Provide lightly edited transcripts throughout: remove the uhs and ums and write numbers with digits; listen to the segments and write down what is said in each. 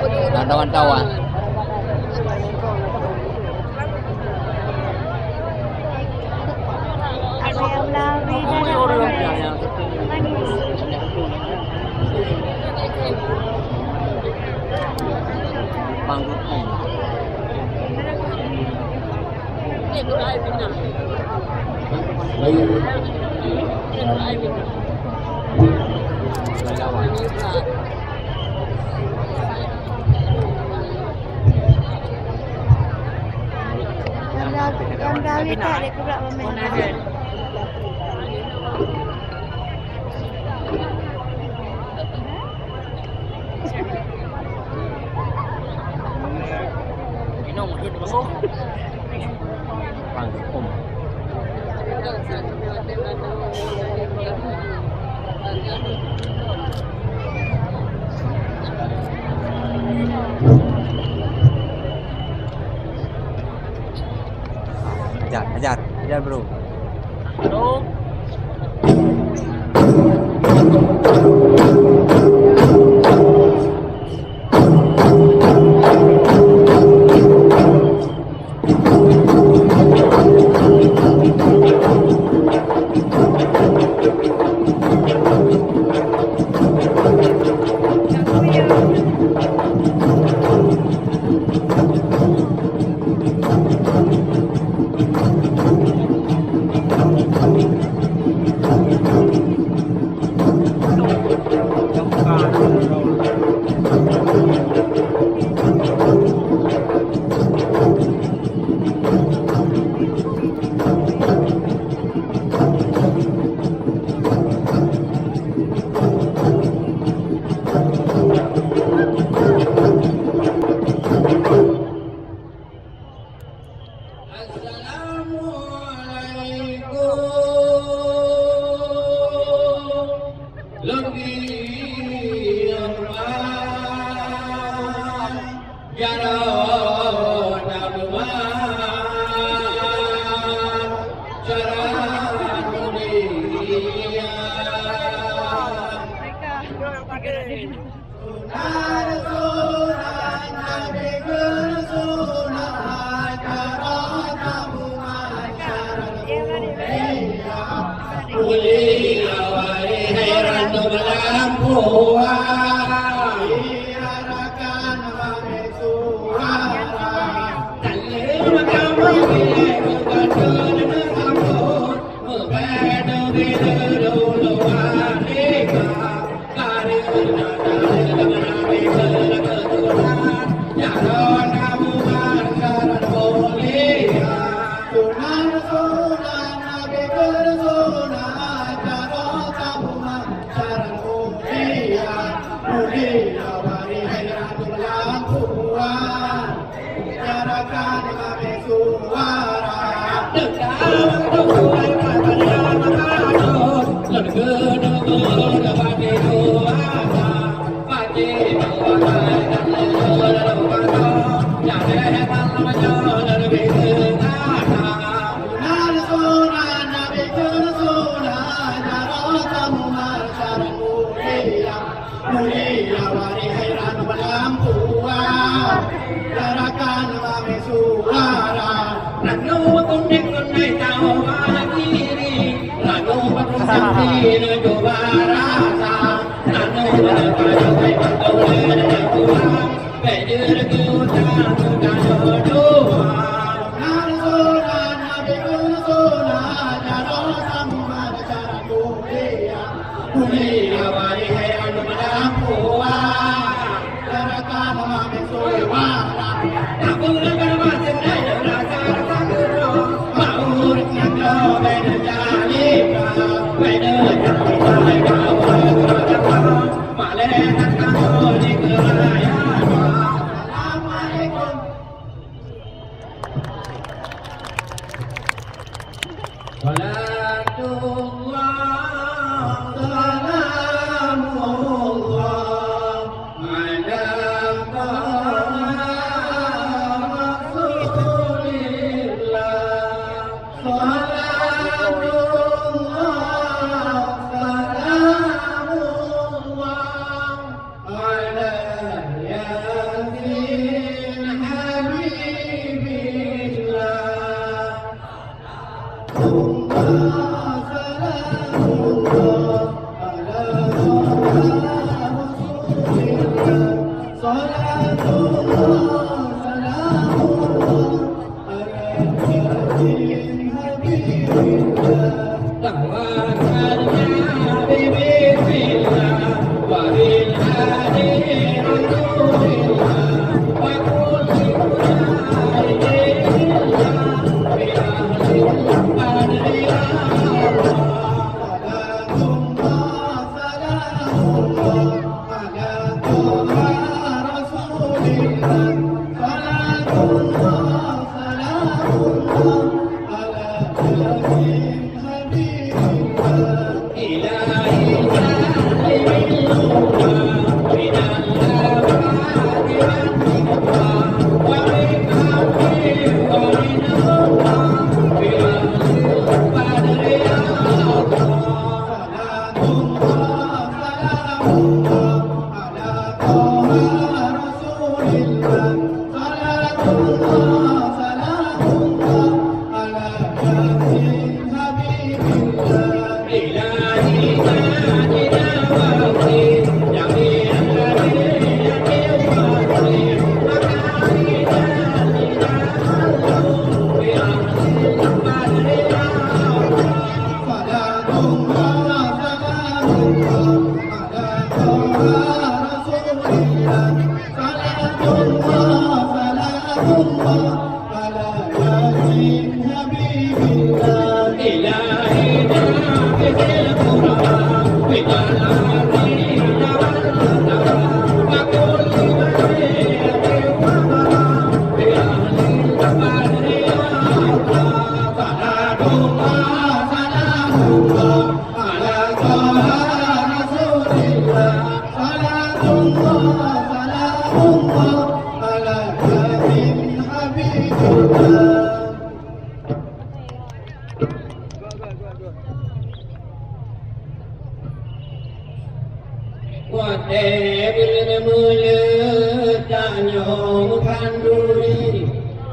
dan kawan-kawan. Ajar bro. Halo.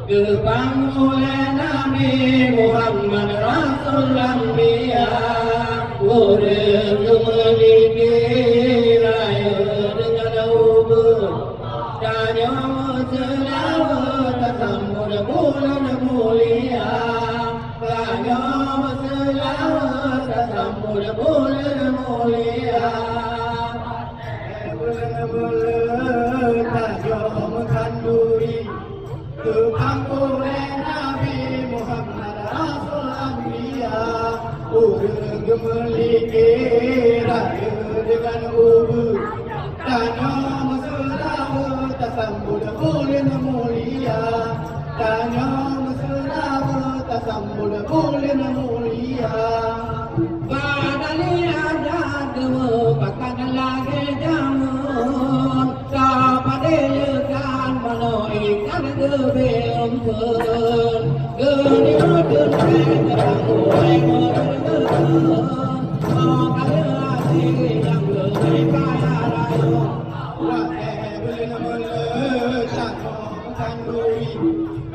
Terbang oleh Nabi Muhammad SAW, Beureunuen raya dengan ubur, dan yang selalu tersambut bulan mulia, dan yang selalu tersambut bulan mulia. Bulan tajam kanduri, Terbang oleh Nabi Muhammad SAW, Beureunuen raya dengan ubur, dan yang selalu tersambut bulan mulia, dan yang selalu tersambut bulan mulia. Badali ada dua pakan lagi jamun, kapadelekan malau ikan gebelum pun, geniudun terang mulai merenggut, makanya yang lebih kaya raya. Wahai meletak kanduri,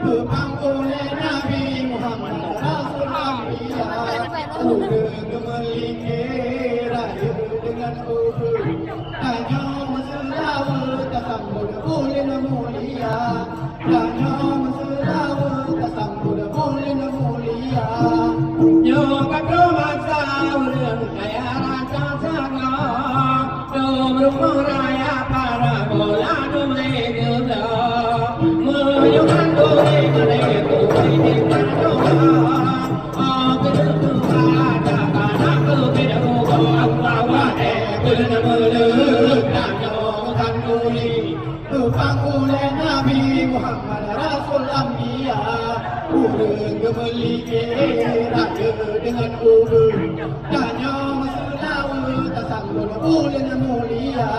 terbang oleh Nabi Muhammad SAW, Beureunuen raya dengan ubur, dan yang selalu tersambut bulan mulia, dan yang selalu tersambut bulan mulia. Nyokap rumah sauran kaya raja Sanggar, rumah raya para bola dumai geblak, menyukan duri mereka berikan doa, aku berdoa takkan aku berdoa bahwa Beureunuen dan duri, terbang oleh Nabi Muhammad SAW, Beureunuen raya dengan ubur, dan yang selalu tersambut bulan mulia,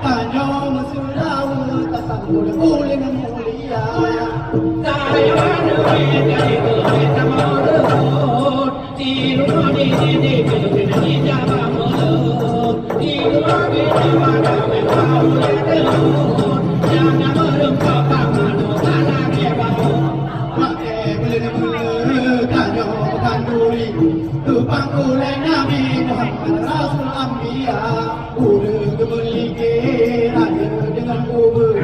dan yang selalu tersambut bulan mulia. Saya dari kereta Beureunuen, di rumah di Jamaah Mohon, di rumah di Jamaah Beureunuen, jangan merempak mano salah Kebolehan. Pakai Beureunuen tanyo kanduri, terbang oleh Nabi Muhammad SAW, Beureunuen raya dengan ubur,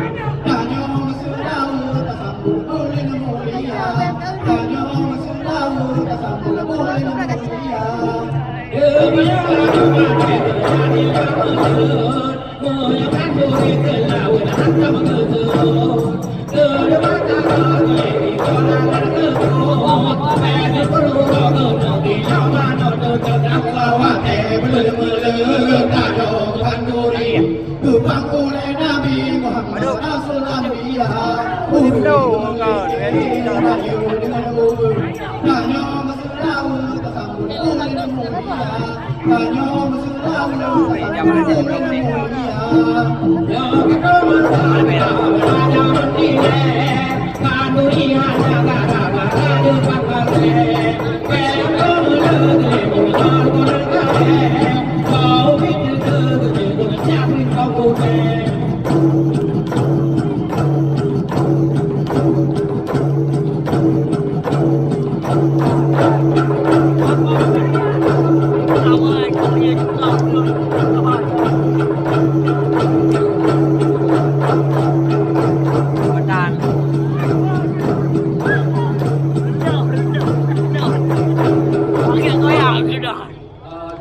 Nabi Muhammad SAW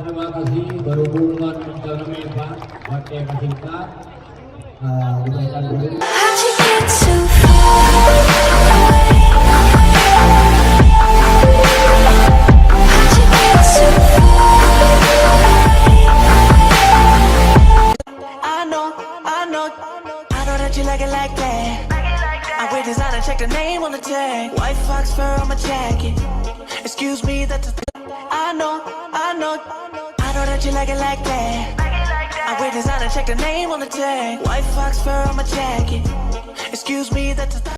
Terima kasih berhubungan dengan Pak Wakil Singkat diberikan dulu. How'd you get so far away? How'd you get so far away? I know that you like it like that. I went design and check the name on the tag. White fox fur on my jacket. Excuse me, that's a I know that you like it like that. I wear design and check the name on the tag. White fox fur on my jacket. Excuse me, that's a